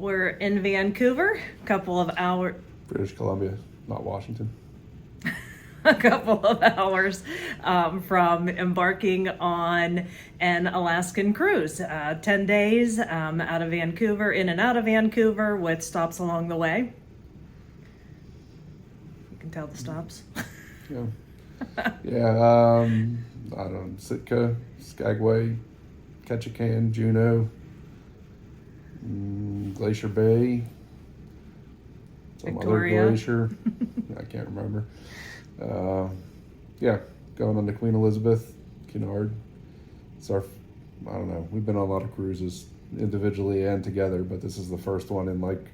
We're in Vancouver, British Columbia, not Washington. a couple of hours from embarking on an Alaskan cruise. 10 days out of Vancouver, in and out of Vancouver, with stops along the way. You can tell the stops. Yeah. Yeah, I don't know, Sitka, Skagway, Ketchikan, Juneau, Glacier Bay, some Victoria. other glacier, I can't remember. Yeah, going on to Queen Elizabeth, Cunard. It's our, I don't know, we've been on a lot of cruises individually and together, but this is the first one in like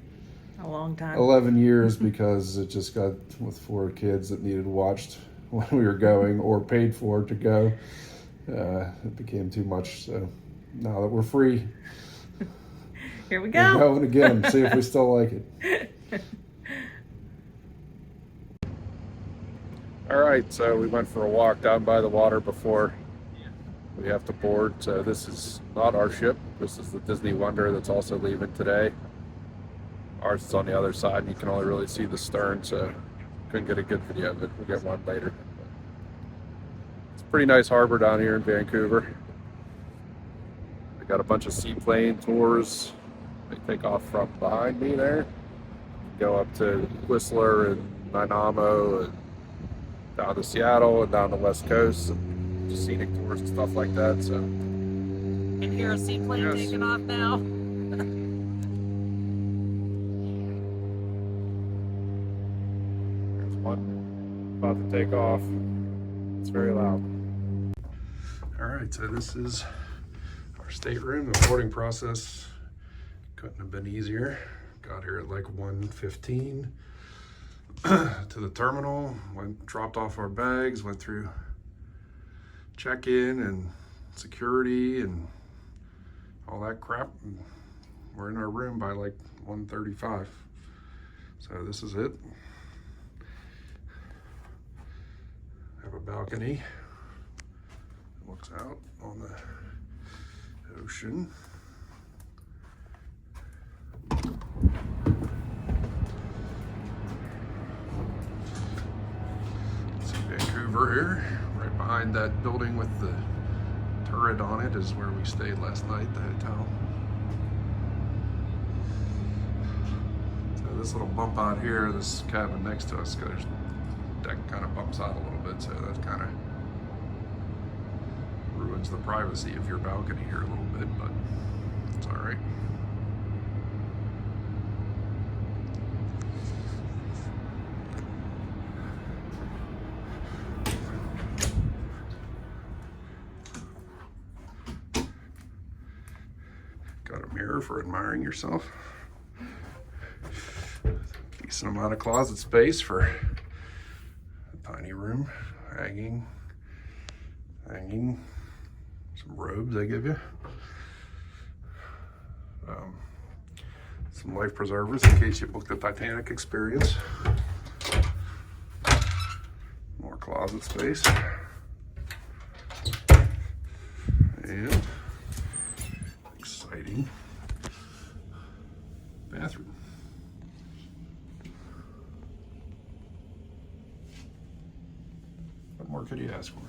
A long time. 11 years because it just got with 4 kids that needed watched when we were going or paid for to go. It became too much. So now that we're free, Here we we're go. going again. See if we still like it. All right, so we went for a walk down by the water before we have to board. So this is not our ship. This is the Disney Wonder that's also leaving today. Ours is on the other side, and you can only really see the stern, so couldn't get a good video of it. We'll get one later. It's a pretty nice harbor down here in Vancouver. They got a bunch of seaplane tours. They take off from behind me there, go up to Whistler and Nanaimo, and down to Seattle and down the West Coast, and just scenic tours and stuff like that. So, Can hear a seaplane Yes. taking off now. there's one about to take off. It's very loud. All right, so this is our stateroom. The boarding process couldn't have been easier. Got here at like 1:15 to the terminal, dropped off our bags, went through check-in and security and all that crap. And we're in our room by like 1:35. So this is it. Have a balcony. Looks out on the ocean. See Vancouver here. Right behind that building with the turret on it is where we stayed last night, the hotel. So this little bump out here, this cabin next to us, there's deck kind of bumps out a little bit, so that kind of ruins the privacy of your balcony here a little bit, but it's all right. Got a mirror for admiring yourself. Decent amount of closet space for a tiny room. Hanging. Some robes they give you. Some life preservers in case you book the Titanic experience. More closet space. And exciting bathroom. What more could you ask for?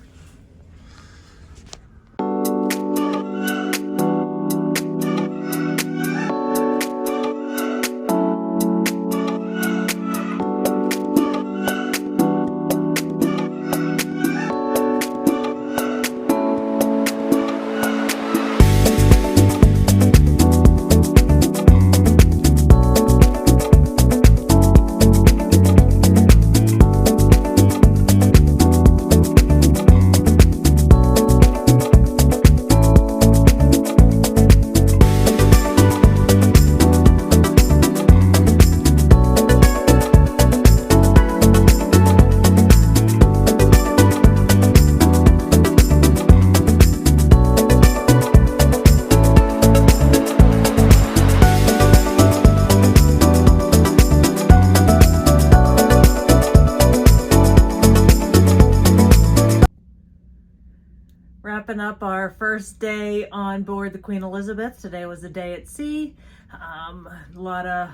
up our first day on board the Queen Elizabeth. Today was a day at sea. A lot of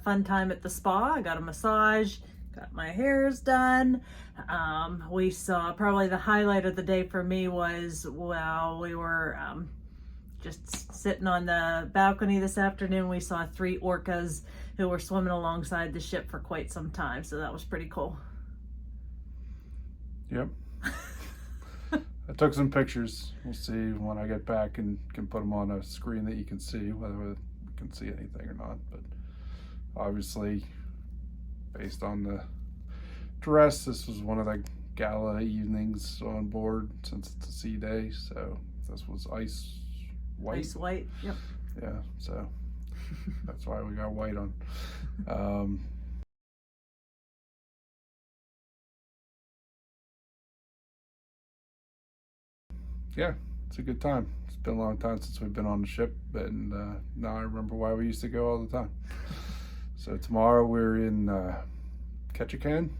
fun time at the spa. I got a massage, got my hairs done. We saw, probably the highlight of the day for me was while we were just sitting on the balcony this afternoon, we saw 3 orcas who were swimming alongside the ship for quite some time. So that was pretty cool. Yep. I took some pictures. We'll see when I get back and can put them on a screen that you can see, whether we can see anything or not. But obviously, based on the dress, this was one of the gala evenings on board since it's a sea day. So this was ice white. Ice white, yep. Yeah, so that's why we got white on. Yeah, it's a good time. It's been a long time since we've been on the ship, and now I remember why we used to go all the time. So tomorrow we're in Ketchikan.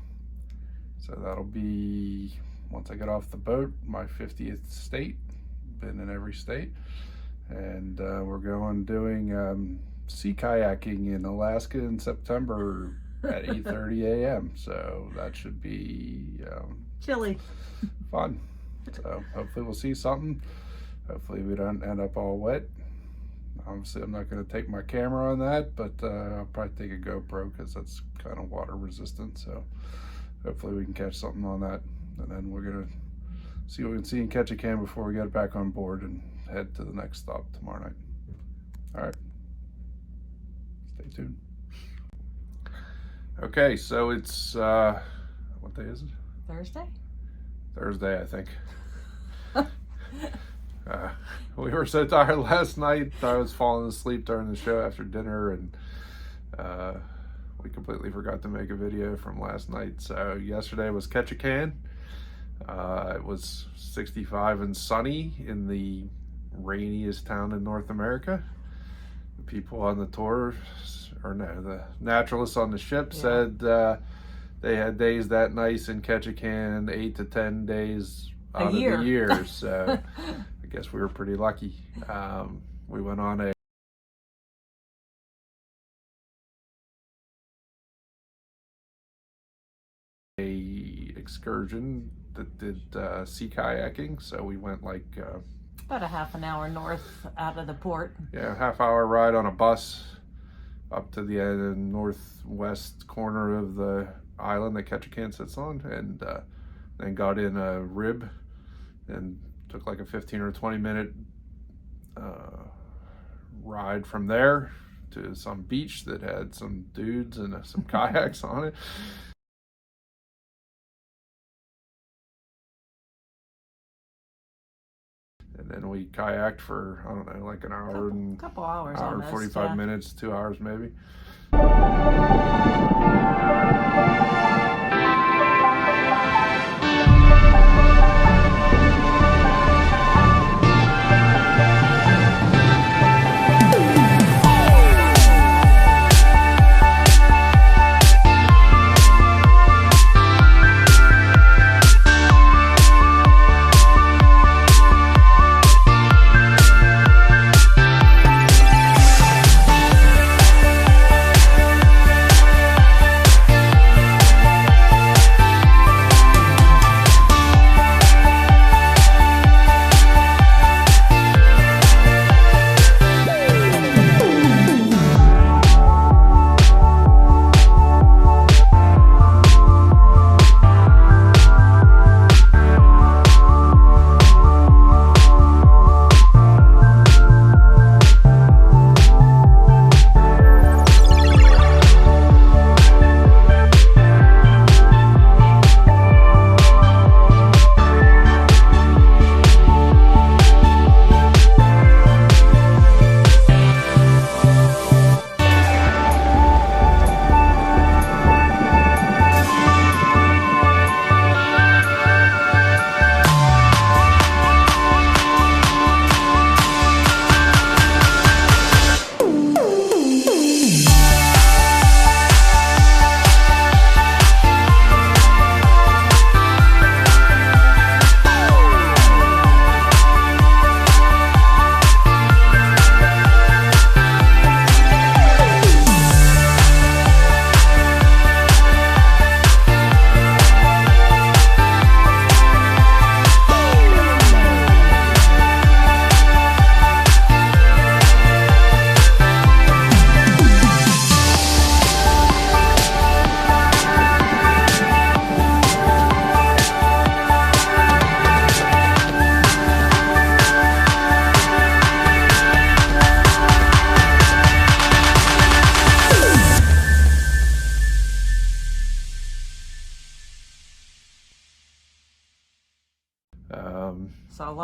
So that'll be, once I get off the boat, my 50th state. Been in every state. And we're going doing sea kayaking in Alaska in September at 8:30 a.m. So that should be Chilly. fun. So hopefully we'll see something. Hopefully we don't end up all wet. Obviously I'm not going to take my camera on that, but I'll probably take a GoPro because that's kind of water resistant. So hopefully we can catch something on that. And then we're going to see what we can see in Ketchikan before we get back on board and head to the next stop tomorrow night. All right. Stay tuned. Okay, so it's, what day is it? Thursday? Thursday, I think. We were so tired last night. I was falling asleep during the show after dinner, and we completely forgot to make a video from last night. So yesterday was Ketchikan. It was 65 and sunny in the rainiest town in North America. The people on the tour, or no, the naturalists on the ship said they had days that nice in Ketchikan 8 to 10 days out of the year. So I guess we were pretty lucky. We went on a excursion that did sea kayaking. So we went like About a half an hour north out of the port. Yeah, half-hour ride on a bus up to the northwest corner of the island that Ketchikan sits on, and then got in a rib and took like a 15 or 20 minute ride from there to some beach that had some dudes and some kayaks on it. And then we kayaked for, I don't know, like an hour and couple hours, hour almost, 45 minutes, 2 hours maybe.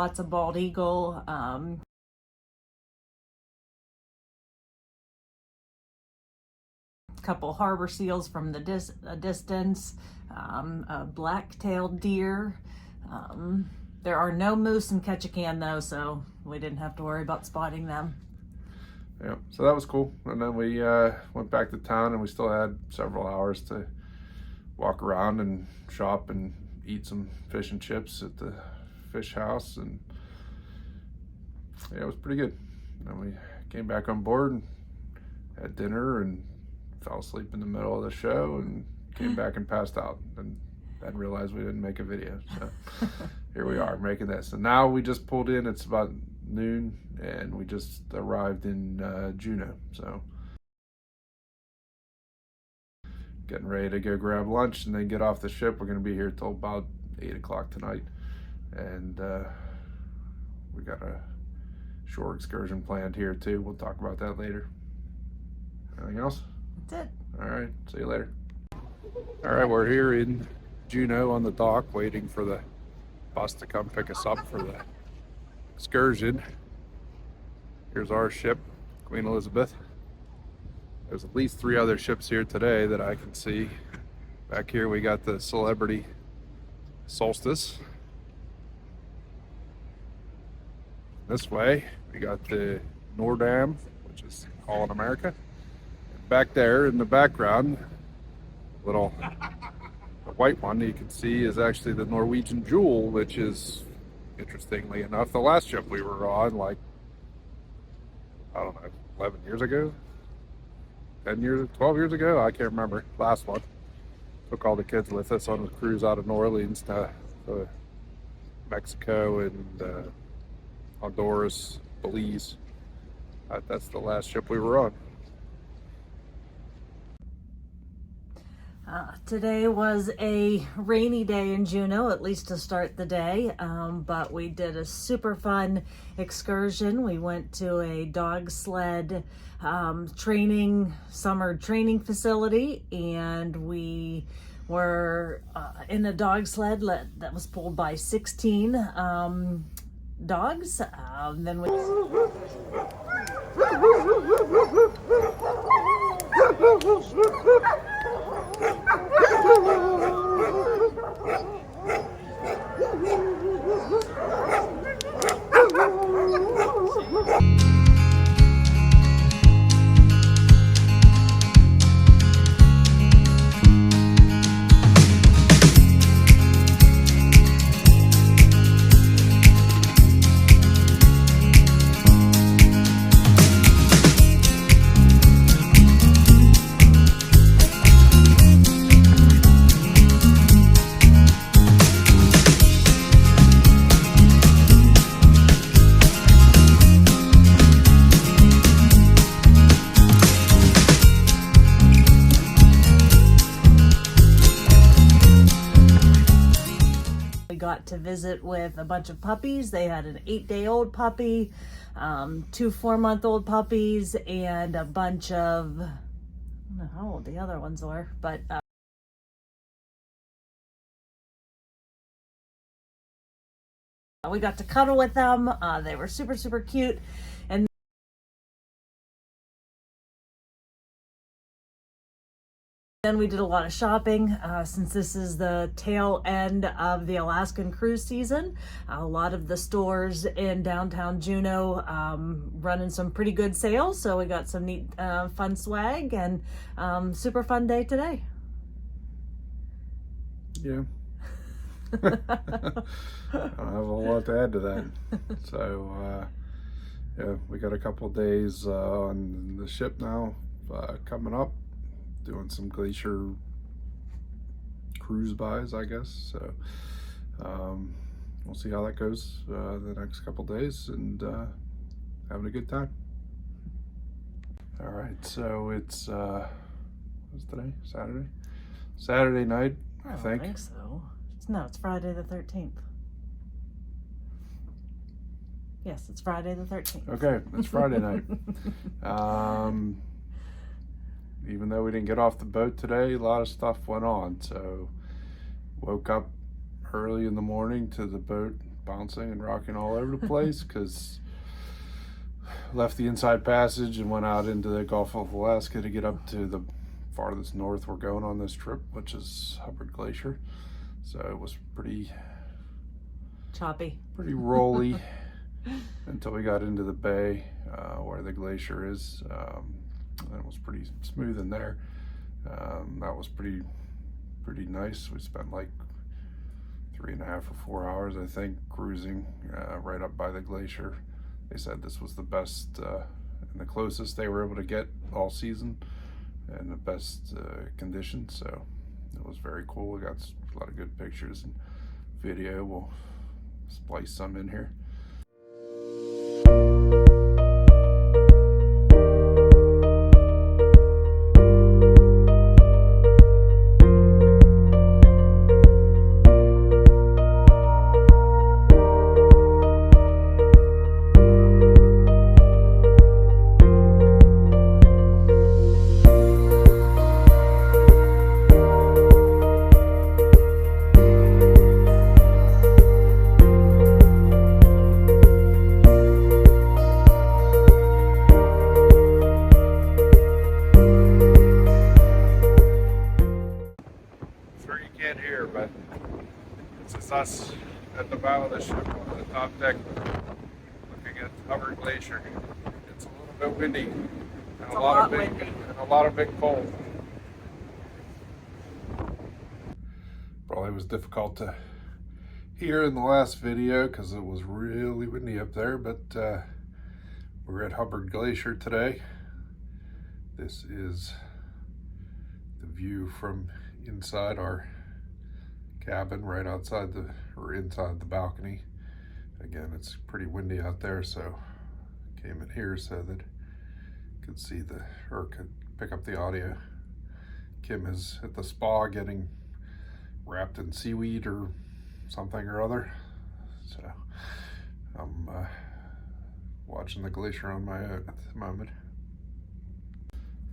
lots of bald eagle, couple harbor seals from the distance, a black-tailed deer. There are no moose in Ketchikan though, so we didn't have to worry about spotting them. Yeah, so that was cool. And then we went back to town, and we still had several hours to walk around and shop and eat some fish and chips at the fish house, and yeah, it was pretty good. And we came back on board and had dinner and fell asleep in the middle of the show and came back and passed out, and then realized we didn't make a video. So here we are making this. And now we just pulled in, it's about noon, and we just arrived in Juneau. So getting ready to go grab lunch and then get off the ship. We're going to be here till about 8 o'clock tonight. And we got a shore excursion planned here too. We'll talk about that later. Anything else? That's it. All right, see you later. All right, we're here in Juneau on the dock waiting for the bus to come pick us up for the excursion. Here's our ship, Queen Elizabeth. There's at least 3 other ships here today that I can see. Back here we got the Celebrity Solstice. This way we got the Nordam, which is all in America. Back there in the background, the white one you can see is actually the Norwegian Jewel, which is, interestingly enough, the last ship we were on, like, I don't know, 11 years ago? 10 years, 12 years ago? I can't remember. Last one. Took all the kids with us on a cruise out of New Orleans to Mexico and Honduras, Belize. That's the last ship we were on. Today was a rainy day in Juneau, at least to start the day, but we did a super fun excursion. We went to a dog sled summer training facility, and we were in a dog sled that was pulled by 16 dogs. Then we got to visit with a bunch of puppies. They had an 8-day-old puppy, 2 4-month-old puppies, and a bunch of, I don't know how old the other ones were, but we got to cuddle with them. They were super, super cute. And then we did a lot of shopping since this is the tail end of the Alaskan cruise season. A lot of the stores in downtown Juneau running some pretty good sales, so we got some neat fun swag, and super fun day today. Yeah. I don't have a whole lot to add to that. So, yeah, we got a couple days on the ship now coming up, doing some glacier cruise bys, I guess. So, we'll see how that goes the next couple days, and having a good time. All right, so it's what's today? Saturday night, I don't think. think so. No, it's Friday the 13th. Yes, it's Friday the 13th. Okay, it's Friday night. Even though we didn't get off the boat today, a lot of stuff went on. So woke up early in the morning to the boat bouncing and rocking all over the place because left the inside passage and went out into the Gulf of Alaska to get up to the farthest north we're going on this trip, which is Hubbard Glacier. So it was pretty rolly until we got into the bay where the glacier is. And it was pretty smooth in there. That was pretty nice. We spent like 3.5 or 4 hours, I think, cruising right up by the glacier. They said this was the best and the closest they were able to get all season and the best conditions. So it was very cool. We got a lot of good pictures and video. We'll splice some in here. But this is us at the bow of the ship on the top deck looking at Hubbard Glacier. It's a little bit windy and a lot of big cold. Probably was difficult to hear in the last video because it was really windy up there, but we're at Hubbard Glacier today. This is the view from inside our cabin right outside inside the balcony. Again, it's pretty windy out there, so came in here so that could see could pick up the audio. Kim is at the spa getting wrapped in seaweed or something or other, so I'm watching the glacier on my own at the moment.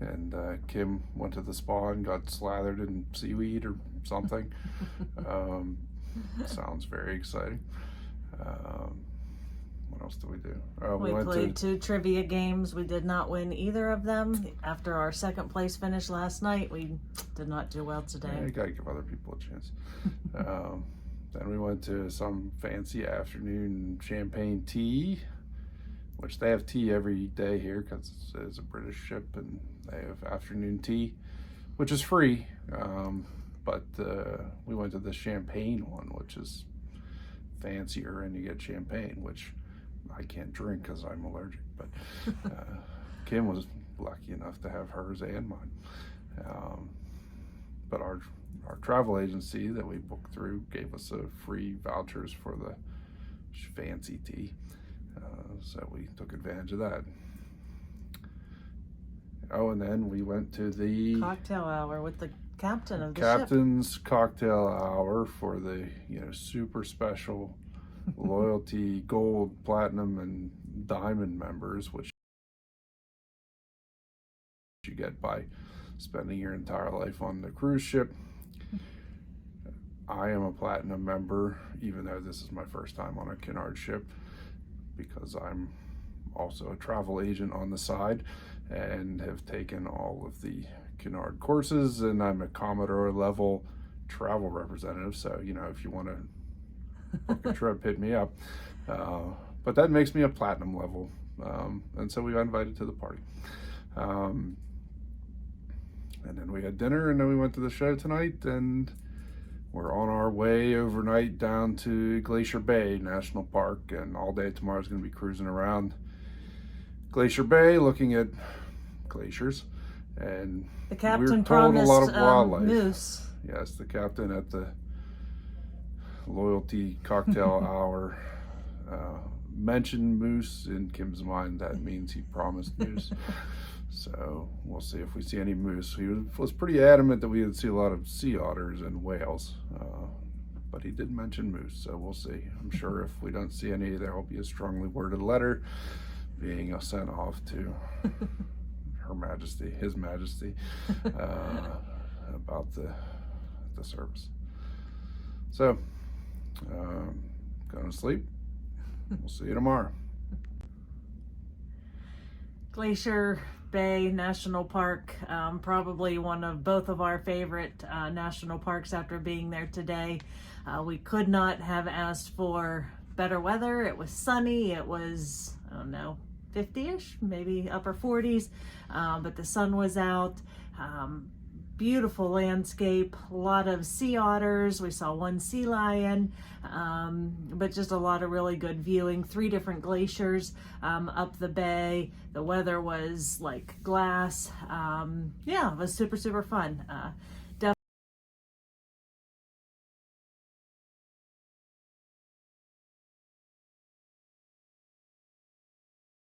And Kim went to the spa and got slathered in seaweed or something. Sounds very exciting. What else did we do? We played 2 trivia games. We did not win either of them. After our second place finish last night, we did not do well today. Yeah, you gotta give other people a chance. Then we went to some fancy afternoon champagne tea, which they have tea every day here because it's a British ship and they have afternoon tea, which is free. But we went to the champagne one, which is fancier, and you get champagne, which I can't drink because I'm allergic. But Kim was lucky enough to have hers and mine. But our travel agency that we booked through gave us free vouchers for the fancy tea. So we took advantage of that. Oh, and then we went to the cocktail hour with the captain of the captain's cocktail hour for the super special loyalty gold, platinum, and diamond members, which you get by spending your entire life on the cruise ship. I am a platinum member, even though this is my first time on a Cunard ship, because I'm also a travel agent on the side and have taken all of the Cunard courses, and I'm a Commodore level travel representative. So, if you want to book a trip, hit me up. But that makes me a platinum level. And so we got invited to the party. And then we had dinner, and then we went to the show tonight, and we're on our way overnight down to Glacier Bay National Park, and all day tomorrow is going to be cruising around Glacier Bay looking at glaciers. And the captain we're told promised a lot of wildlife. moose. Yes, the captain at the loyalty cocktail hour mentioned moose. In Kim's mind, that means he promised moose. So we'll see if we see any moose. He was pretty adamant that we would see a lot of sea otters and whales, but he did mention moose, so we'll see. I'm sure if we don't see any, there will be a strongly worded letter being sent off to Her Majesty, His Majesty, about the service. So going to sleep. We'll see you tomorrow. Glacier Bay National Park, probably one of both of our favorite national parks after being there today. We could not have asked for better weather. It was sunny. It was, I don't know, 50-ish, maybe upper 40s, but the sun was out. Beautiful landscape, a lot of sea otters. We saw one sea lion, but just a lot of really good viewing. 3 different glaciers up the bay. The weather was like glass. Yeah, it was super, super fun.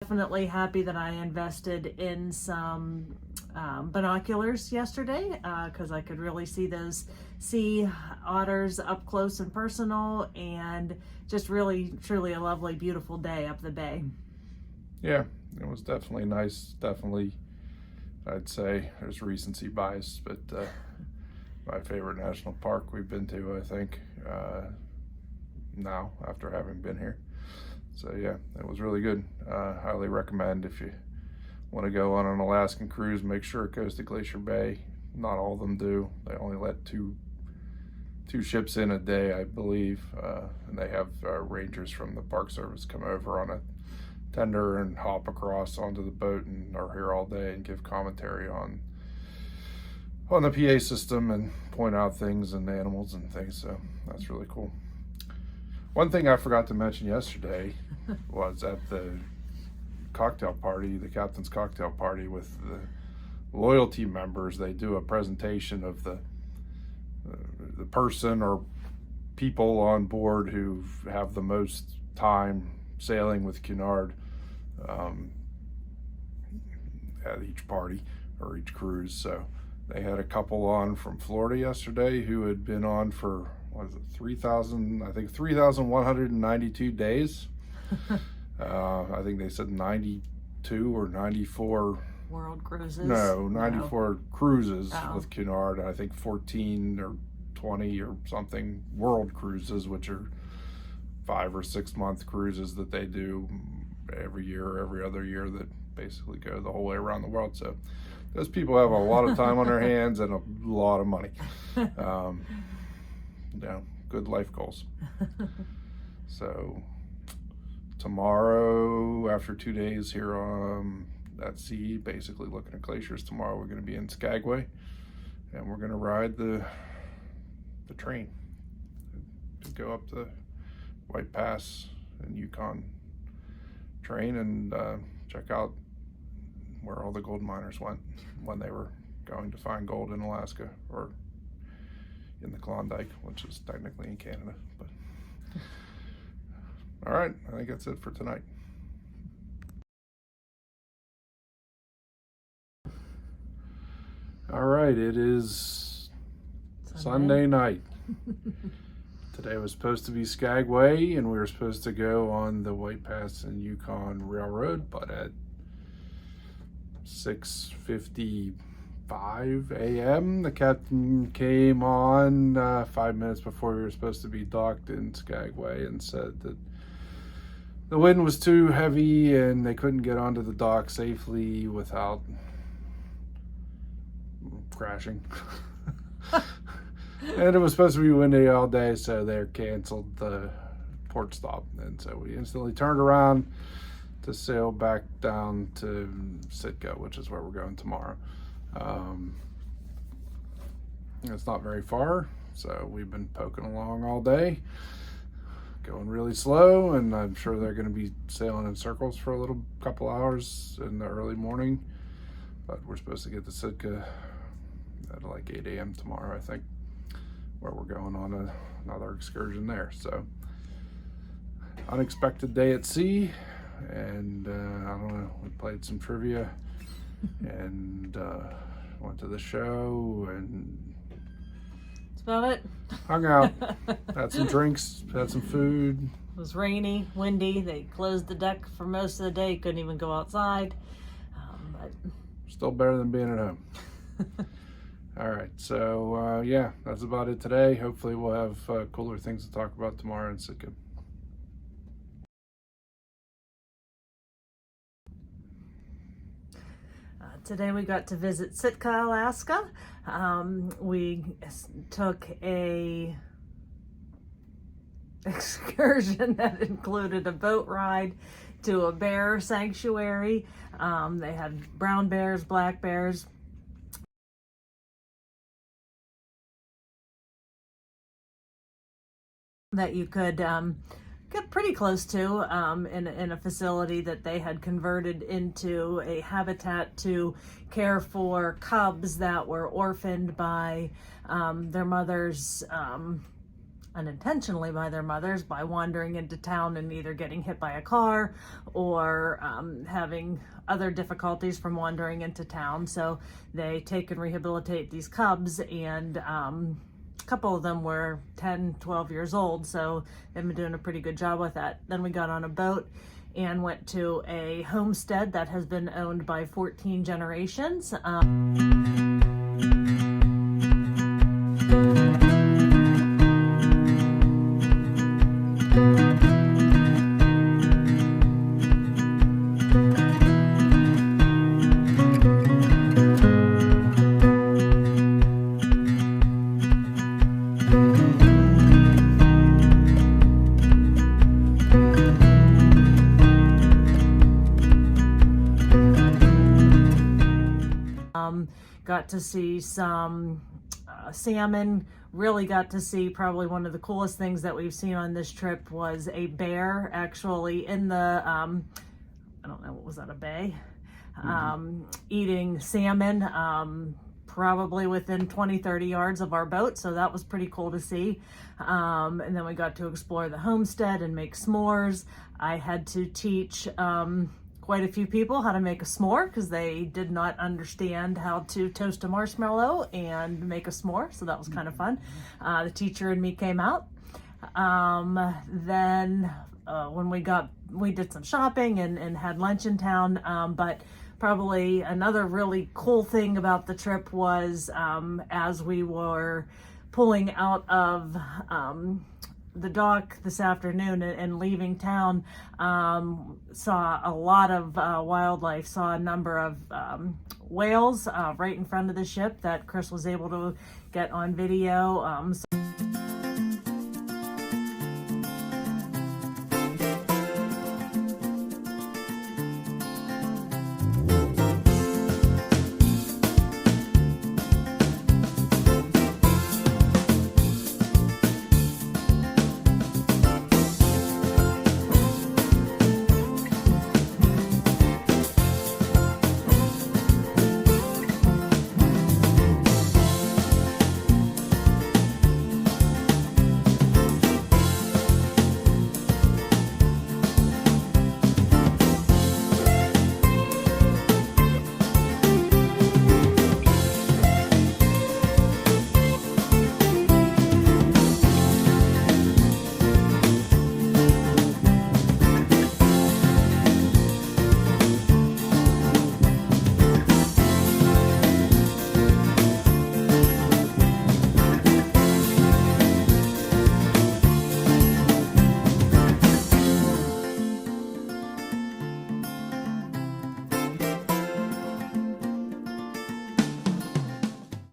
Definitely happy that I invested in some binoculars yesterday because I could really see those sea otters up close and personal, and just really, truly a lovely, beautiful day up the bay. Yeah, it was definitely nice. Definitely, I'd say there's recency bias, but my favorite national park we've been to, I think, now after having been here. So yeah, it was really good. Highly recommend if you want to go on an Alaskan cruise, make sure it goes to Glacier Bay. Not all of them do. They only let two ships in a day, I believe, and they have rangers from the Park Service come over on a tender and hop across onto the boat and are here all day and give commentary on the PA system and point out things and animals and things. So that's really cool. One thing I forgot to mention yesterday was at the cocktail party, the captain's cocktail party with the loyalty members, they do a presentation of the person or people on board who have the most time sailing with Cunard at each party or each cruise. So they had a couple on from Florida yesterday who had been on for, what is it, 3,192 days. I think they said 92 or 94 World cruises? No, 94 No. cruises Oh. with Cunard. I think 14 or 20 or something world cruises, which are 5 or 6 month cruises that they do every year or every other year that basically go the whole way around the world. So those people have a lot of time on their hands and a lot of money. Yeah, good life goals. So tomorrow, after 2 days here at sea, basically looking at glaciers, tomorrow we're going to be in Skagway, and we're going to ride the train to go up the White Pass and Yukon train and check out where all the gold miners went when they were going to find gold in Alaska or in the Klondike, which is technically in Canada. But all right, I think that's it for tonight. All right, it is Sunday night. Today was supposed to be Skagway, and we were supposed to go on the White Pass and Yukon Railroad, but at 6:55 a.m. the captain came on 5 minutes before we were supposed to be docked in Skagway and said that the wind was too heavy and they couldn't get onto the dock safely without crashing. And it was supposed to be windy all day, so they canceled the port stop. And so we instantly turned around to sail back down to Sitka, which is where we're going tomorrow. It's not very far, so we've been poking along all day, going really slow, and I'm sure they're going to be sailing in circles for a couple hours in the early morning. But we're supposed to get to Sitka at like 8 a.m. tomorrow, I think, where we're going on another excursion there. So unexpected day at sea, and I don't know, we played some trivia and went to the show and That's about it. hung out, had some drinks, had some food. It was rainy, windy. They closed the deck for most of the day. Couldn't even go outside. But Still better than being at home. All right, so yeah, that's about it today. Hopefully we'll have cooler things to talk about tomorrow in Sitka. Today we got to visit Sitka, Alaska. We took a excursion that included a boat ride to a bear sanctuary. They had brown bears, black bears, that you could get pretty close to in a facility that they had converted into a habitat to care for cubs that were orphaned by their mothers, unintentionally by their mothers, by wandering into town and either getting hit by a car or having other difficulties from wandering into town. So they take and rehabilitate these cubs, and a couple of them were 10, 12 years old, so they've been doing a pretty good job with that. Then we got on a boat and went to a homestead that has been owned by 14 generations. Got to see some salmon. Really got to see probably one of the coolest things that we've seen on this trip was a bear actually in the, I don't know, what was that, a bay? Eating salmon, probably within 20, 30 yards of our boat. So that was pretty cool to see. And then we got to explore the homestead and make s'mores. I had to teach quite a few people how to make a s'more because they did not understand how to toast a marshmallow and make a s'more, so that was kind of fun. The teacher and me came out. Then when we did some shopping and had lunch in town, but probably another really cool thing about the trip was as we were pulling out of the dock this afternoon and leaving town, saw a lot of wildlife, saw a number of whales right in front of the ship that Chris was able to get on video.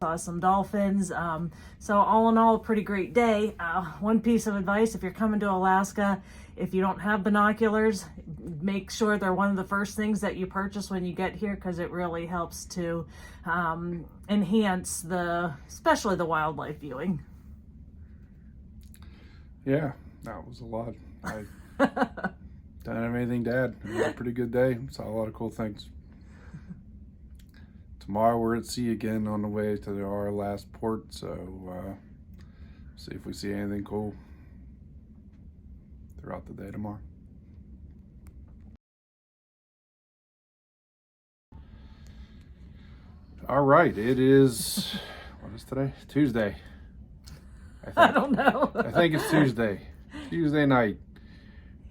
Saw some dolphins. So all in all, a pretty great day. One piece of advice: if you're coming to Alaska, if you don't have binoculars, make sure they're one of the first things that you purchase when you get here, because it really helps to enhance especially the wildlife viewing. Yeah, that was a lot. I don't have anything to add. It was a pretty good day. Saw a lot of cool things. Tomorrow we're at sea again on the way to our last port, so see if we see anything cool throughout the day tomorrow. All right, it is, what is today? Tuesday. I don't know. I think it's Tuesday. Tuesday night.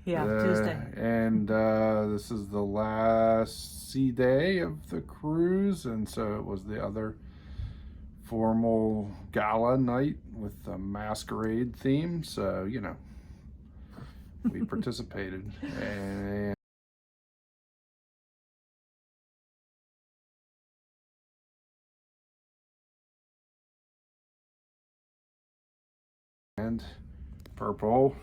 Yeah, Tuesday. And this is the last sea day of the cruise, and so it was the other formal gala night with a masquerade theme. So, you know, we participated. And Purple.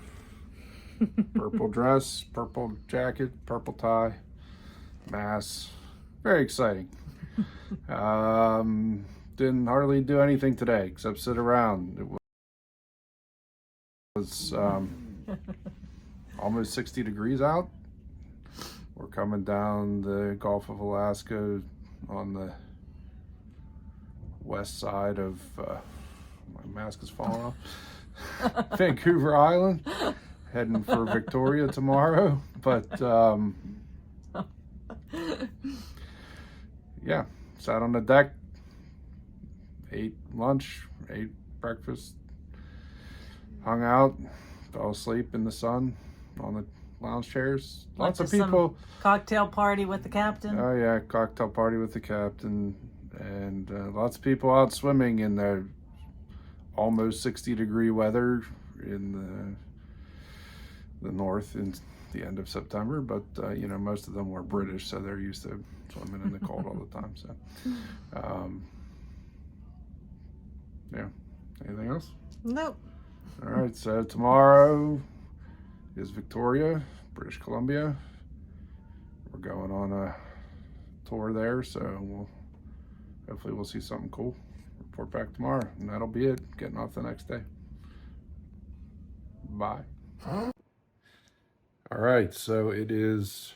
Purple dress, purple jacket, purple tie, mass. Very exciting. Didn't hardly do anything today except sit around. It was almost 60 degrees out. We're coming down the Gulf of Alaska on the west side of, my mask is falling off, Vancouver Island. Heading for Victoria tomorrow, but yeah, sat on the deck, ate lunch, ate breakfast, hung out, fell asleep in the sun on the lounge chairs. Lots of people. Cocktail party with the captain. Oh yeah, cocktail party with the captain, and lots of people out swimming in the almost 60-degree weather in the north in the end of September, but you know, most of them were British, so they're used to swimming in the cold all the time. So yeah, anything else? Nope. All right, so tomorrow is Victoria, British Columbia. We're going on a tour there, so hopefully we'll see something cool. Report back tomorrow, and that'll be it. Getting off the next day. Bye. All right, so it is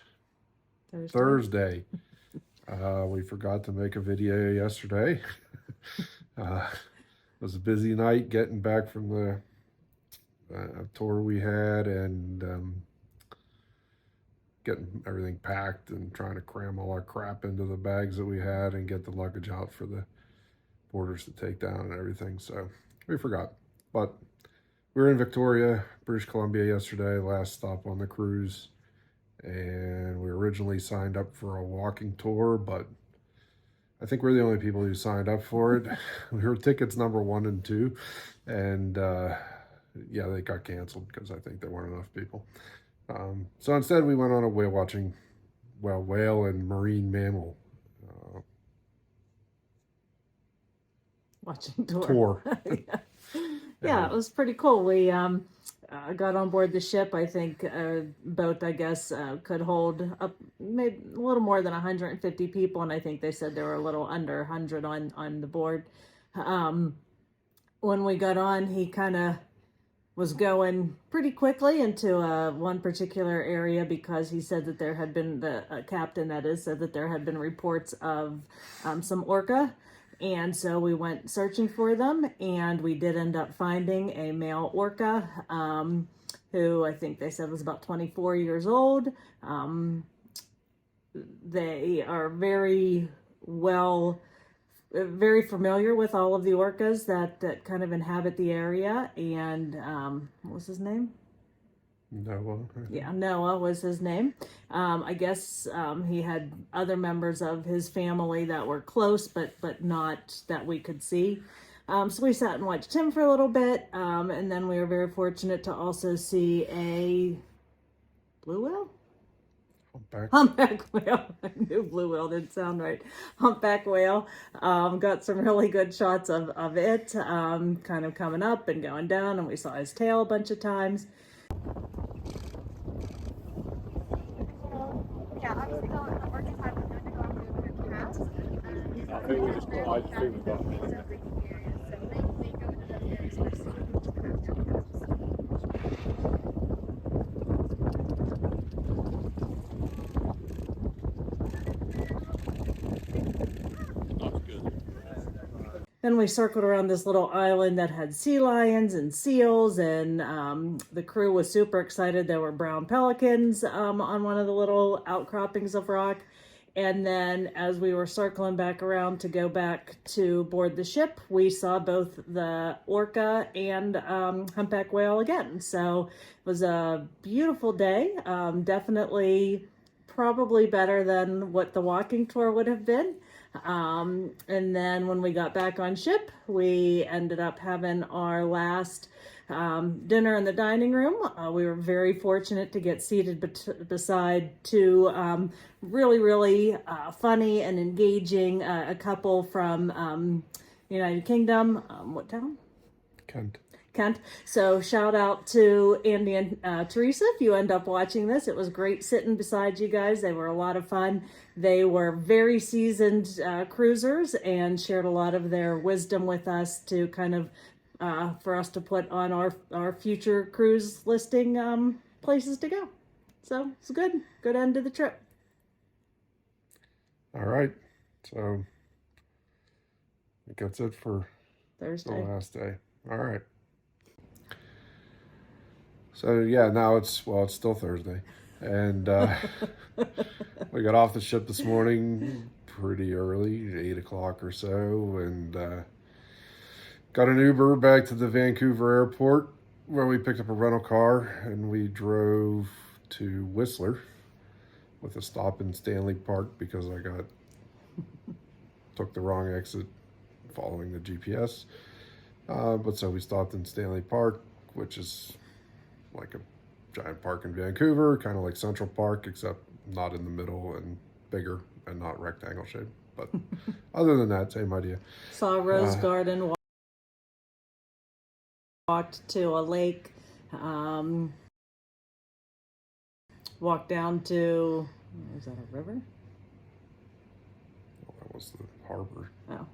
Thursday. We forgot to make a video yesterday. It was a busy night getting back from the tour we had and getting everything packed and trying to cram all our crap into the bags that we had and get the luggage out for the borders to take down and everything. So we forgot, but we were in Victoria, British Columbia yesterday, last stop on the cruise, and we originally signed up for a walking tour, but I think we're the only people who signed up for it. We were tickets number 1 and 2, and yeah, they got canceled because I think there weren't enough people. So instead we went on a whale and marine mammal Watching tour. Yeah, it was pretty cool. We got on board the ship. I think a boat, I guess, could hold up maybe a little more than 150 people, and I think they said there were a little under 100 on the board. When we got on, he kind of was going pretty quickly into one particular area because he said that there had been, the captain that is, said that there had been reports of some orca. And so we went searching for them, and we did end up finding a male orca, who I think they said was about 24 years old. They are very familiar with all of the orcas that kind of inhabit the area. And what was his name? Noah. Yeah, Noah was his name. I guess he had other members of his family that were close, but not that we could see. So we sat and watched him for a little bit, and then we were very fortunate to also see a blue whale? Humpback whale. I knew blue whale didn't sound right. Humpback whale. Got some really good shots of it, kind of coming up and going down, and we saw his tail a bunch of times. Yeah, I'm still on the working time. I'm going to go out and do a cast. I think we just go like the food about Then we circled around this little island that had sea lions and seals, and the crew was super excited. There were brown pelicans on one of the little outcroppings of rock. And then as we were circling back around to go back to board the ship, we saw both the orca and humpback whale again. So it was a beautiful day. Definitely probably better than what the walking tour would have been. And then when we got back on ship, we ended up having our last dinner in the dining room. We were very fortunate to get seated beside two really funny and engaging a couple from United Kingdom. What town? Kent. Kent. So shout out to Andy and Teresa if you end up watching this. It was great sitting beside you guys. They were a lot of fun. They were very seasoned cruisers and shared a lot of their wisdom with us to kind of for us to put on our future cruise listing places to go. So it's good end to the trip. All right, so I think that's it for Thursday. the last day. All right. So yeah, now it's still Thursday, and we got off the ship this morning pretty early, 8 o'clock or so, and got an Uber back to the Vancouver airport where we picked up a rental car and we drove to Whistler with a stop in Stanley Park because I took the wrong exit following the GPS. But so we stopped in Stanley Park, which is like a giant park in Vancouver, kind of like Central Park, except not in the middle and bigger and not rectangle shaped. But other than that, same idea. Saw a rose garden, walked to a lake, walked down to, is that a river? Well, that was the harbor. Oh.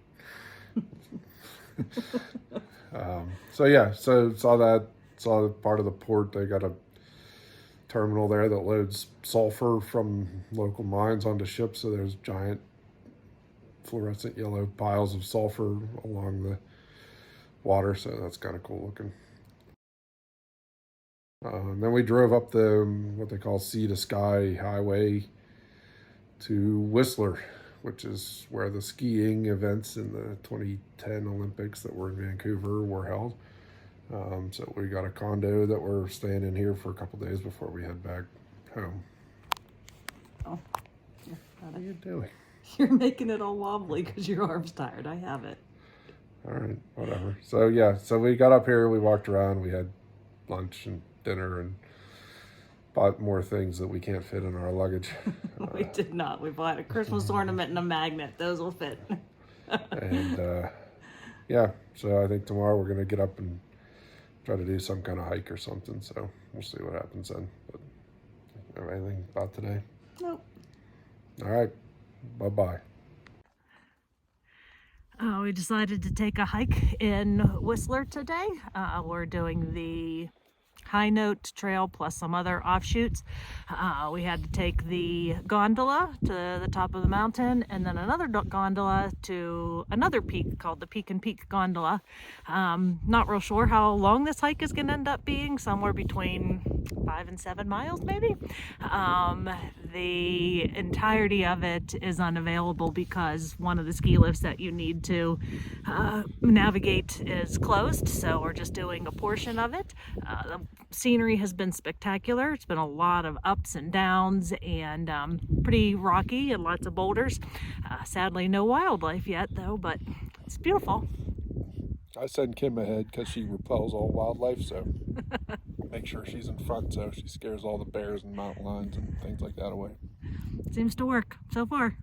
So yeah, so saw part of the port. They got a terminal there that loads sulfur from local mines onto ships. So there's giant fluorescent yellow piles of sulfur along the water. So that's kind of cool looking. Then we drove up the what they call Sea to Sky Highway to Whistler, which is where the skiing events in the 2010 Olympics that were in Vancouver were held. So we got a condo that we're staying in here for a couple days before we head back home. Oh, What are you doing? you're making it all wobbly because your arm's tired. I have it. All right, whatever. So yeah, so we got up here, we walked around, we had lunch and dinner and bought more things that we can't fit in our luggage. We did not. We bought a Christmas ornament and a magnet. Those will fit. And yeah, so I think tomorrow we're gonna get up and try to do some kind of hike or something. So we'll see what happens then. But have anything about today? Nope. All right, bye-bye. We decided to take a hike in Whistler today. We're doing the High Note Trail plus some other offshoots. We had to take the gondola to the top of the mountain and then another gondola to another peak called the Peak and Peak Gondola. Not real sure how long this hike is going to end up being, somewhere between 5 and 7 miles maybe. The entirety of it is unavailable because one of the ski lifts that you need to navigate is closed, so we're just doing a portion of it. The scenery has been spectacular. It's been a lot of ups and downs and pretty rocky and lots of boulders. Sadly, no wildlife yet though, but it's beautiful. I send Kim ahead because she repels all wildlife, so make sure she's in front so she scares all the bears and mountain lions and things like that away. Seems to work so far.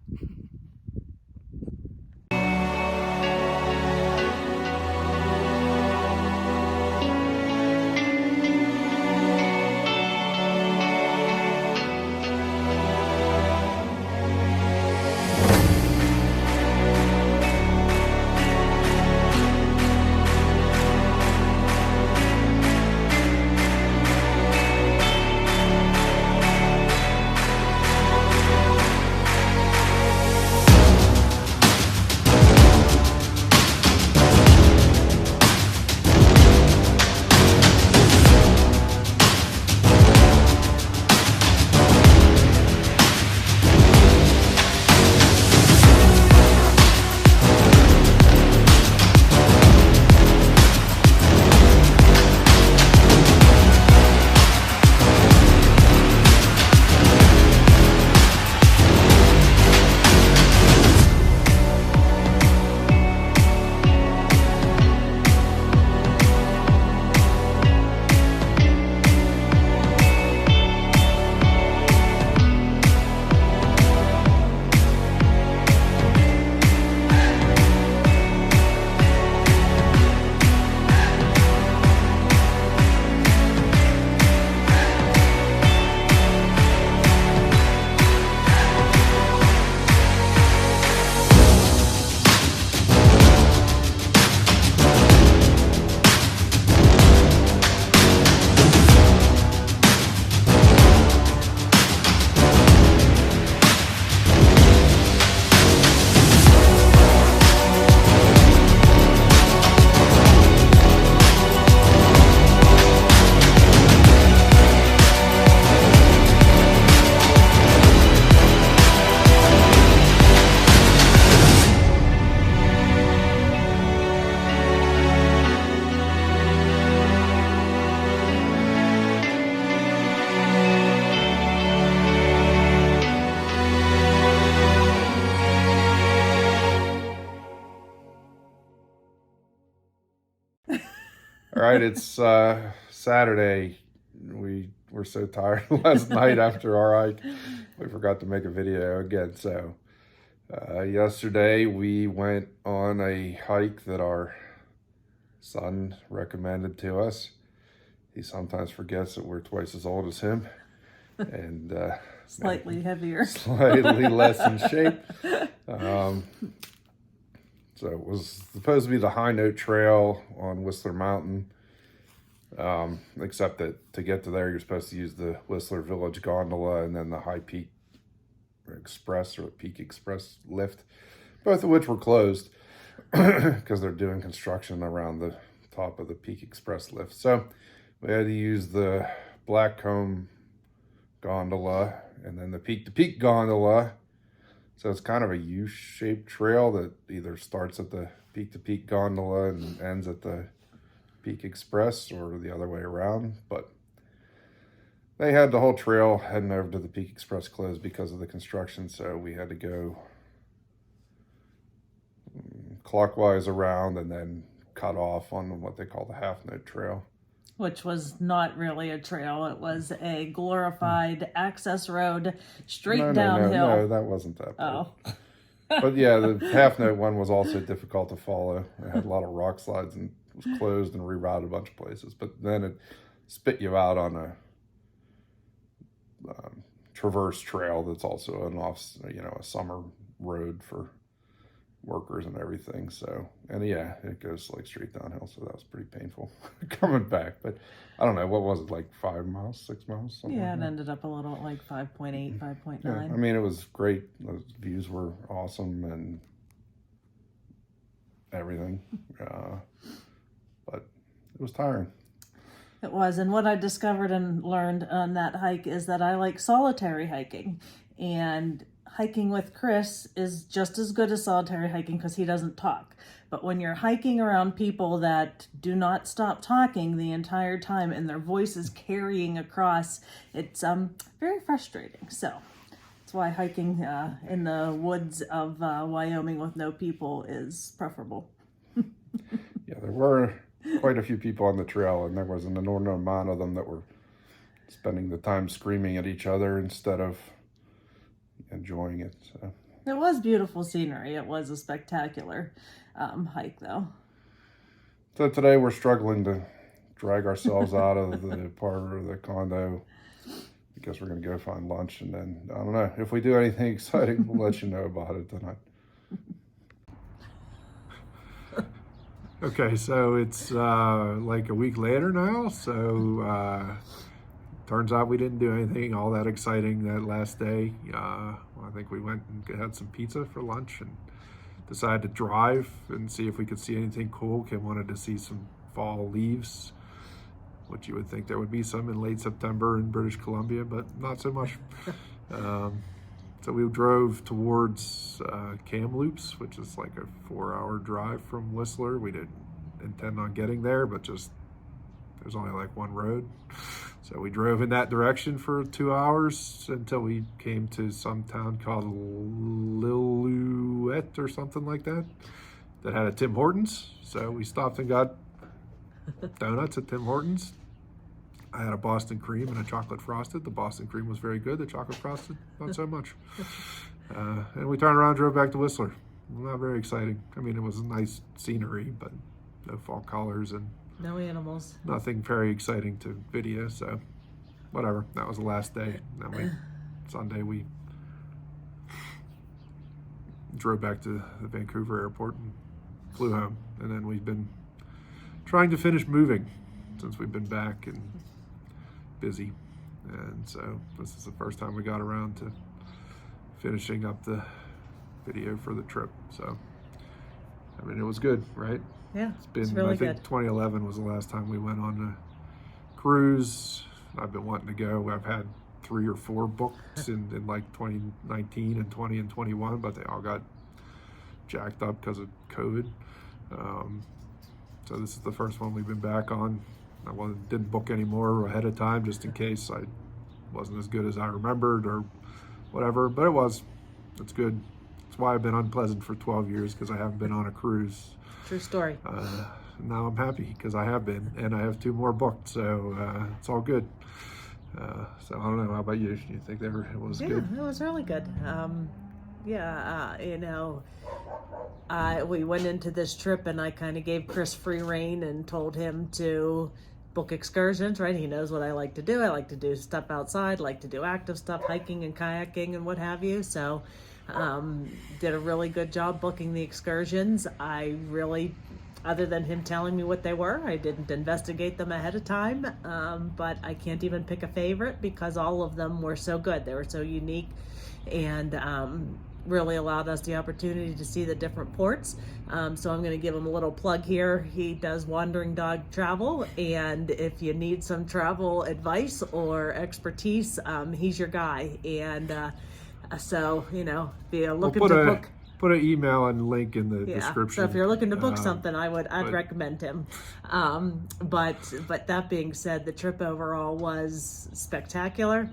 All right, it's Saturday. We were so tired last night after our hike, we forgot to make a video again. So yesterday we went on a hike that our son recommended to us. He sometimes forgets that we're twice as old as him, and Slightly heavier. slightly less in shape. So it was supposed to be the High Note Trail on Whistler Mountain, except that to get to there, you're supposed to use the Whistler Village gondola and then the High Peak Express or Peak Express lift, both of which were closed because they're doing construction around the top of the Peak Express lift. So we had to use the Blackcomb gondola and then the Peak to Peak gondola. So it's kind of a U-shaped trail that either starts at the Peak to Peak gondola and ends at the Peak Express or the other way around. But they had the whole trail heading over to the Peak Express closed because of the construction. So we had to go clockwise around and then cut off on what they call the Half Note Trail. Which was not really a trail. It was a glorified access road straight downhill. No, that wasn't that bad. Oh. But yeah, the Half Note one was also difficult to follow. It had a lot of rock slides and was closed and rerouted a bunch of places. But then it spit you out on a traverse trail that's also a summer road for workers and everything. So, and yeah, it goes like straight downhill. So that was pretty painful coming back. But I don't know, what was it, like 5 miles, 6 miles? Yeah, like it ended up a little like 5.8, 5.9. Yeah, I mean, it was great. The views were awesome and everything. But it was tiring. It was. And what I discovered and learned on that hike is that I like solitary hiking. And hiking with Chris is just as good as solitary hiking because he doesn't talk. But when you're hiking around people that do not stop talking the entire time and their voice is carrying across, it's very frustrating. So that's why hiking in the woods of Wyoming with no people is preferable. Yeah, there were quite a few people on the trail, and there was an enormous amount of them that were spending the time screaming at each other instead of enjoying it. So It was beautiful scenery. It was a spectacular hike, though. So today we're struggling to drag ourselves out of the part of the condo. I guess we're going to go find lunch, and then, I don't know, if we do anything exciting, we'll let you know about it tonight. Okay, so it's like a week later now, so turns out we didn't do anything all that exciting that last day. I think we went and had some pizza for lunch and decided to drive and see if we could see anything cool. Kim wanted to see some fall leaves, which you would think there would be some in late September in British Columbia, but not so much. So we drove towards Kamloops, which is like a 4-hour drive from Whistler. We didn't intend on getting there, but just there's only like one road. So we drove in that direction for 2 hours until we came to some town called Lillooet or something like that had a Tim Hortons. So we stopped and got donuts at Tim Hortons. I had a Boston cream and a chocolate frosted. The Boston cream was very good. The chocolate frosted, not so much. And we turned around and drove back to Whistler. Not very exciting. I mean, it was nice scenery, but no fall colors and No animals. nothing very exciting to video. So whatever. That was the last day. Then Sunday we drove back to the Vancouver airport and flew home. And then we've been trying to finish moving since we've been back and busy. And so this is the first time we got around to finishing up the video for the trip. So, I mean, it was good, right? Yeah, It's been, it's really I think good. 2011 was the last time we went on a cruise. I've been wanting to go. I've had 3 or 4 books in like 2019 and 20 and 21, but they all got jacked up because of COVID. So this is the first one we've been back on. I didn't book any more ahead of time just in case I wasn't as good as I remembered or whatever, but it's good. That's why I've been unpleasant for 12 years, because I haven't been on a cruise. True story. now I'm happy because I have been, and I have 2 more booked, so it's all good. So I don't know. How about you? You think it was good? Yeah, it was really good. We went into this trip and I kind of gave Chris free rein and told him to book excursions, right? He knows what I like to do. I like to do stuff outside, like to do active stuff, hiking and kayaking and what have you. So, did a really good job booking the excursions. I really, other than him telling me what they were, I didn't investigate them ahead of time. But I can't even pick a favorite because all of them were so good. They were so unique and really allowed us the opportunity to see the different ports. So I'm going to give him a little plug here. He does Wandering Dog Travel, and if you need some travel advice or expertise, he's your guy. And so, if you're looking to book. Put an email and link in the description. So if you're looking to book something, I'd recommend him. But that being said, the trip overall was spectacular.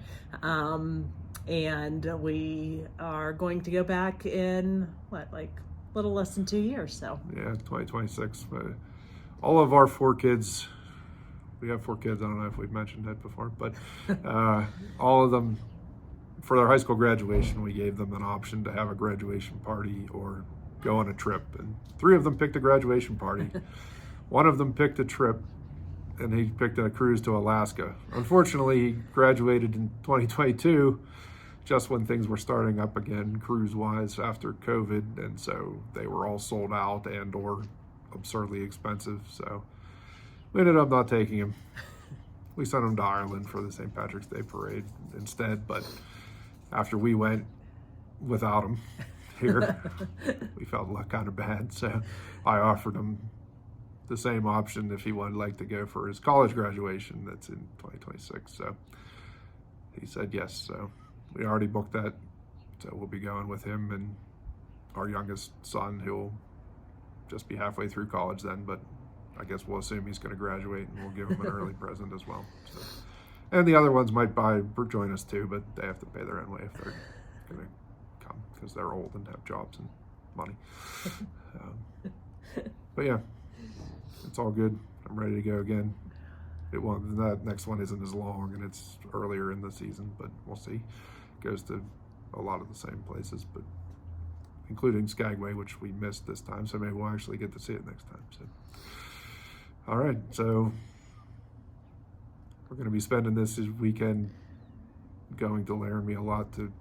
And we are going to go back in a little less than 2 years. So 2026. All of our 4 kids, we have 4 kids. I don't know if we've mentioned that before, but all of them, for their high school graduation, we gave them an option to have a graduation party or go on a trip. And 3 of them picked a graduation party. One of them picked a trip, and he picked a cruise to Alaska. Unfortunately, he graduated in 2022, just when things were starting up again, cruise-wise, after COVID, and so they were all sold out and or absurdly expensive. So we ended up not taking him. We sent him to Ireland for the St. Patrick's Day parade instead, but after we went without him here, we felt kind of bad. So I offered him the same option if he would like to go for his college graduation that's in 2026. So he said yes. So we already booked that. So we'll be going with him and our youngest son, who'll just be halfway through college then, but I guess we'll assume he's going to graduate and we'll give him an early present as well. So, and the other ones might join us too, but they have to pay their own way if they're going to come because they're old and have jobs and money. But yeah, it's all good. I'm ready to go again. That next one isn't as long and it's earlier in the season, but we'll see. It goes to a lot of the same places, but including Skagway, which we missed this time, so maybe we'll actually get to see it next time. So, all right, so we're going to be spending this weekend going to Laramie a lot to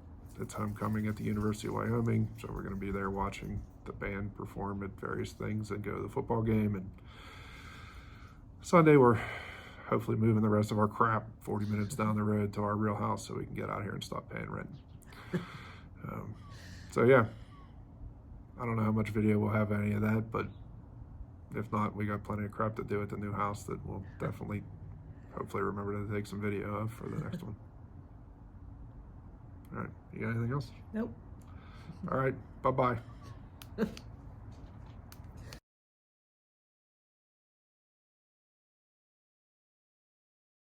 its homecoming at the University of Wyoming, so we're going to be there watching the band perform at various things and go to the football game. And Sunday we're hopefully moving the rest of our crap 40 minutes down the road to our real house so we can get out here and stop paying rent. So yeah, I don't know how much video we'll have any of that, but if not, we got plenty of crap to do at the new house that we'll definitely, hopefully remember to take some video of for the next one. All right, you got anything else? Nope. All right, bye-bye.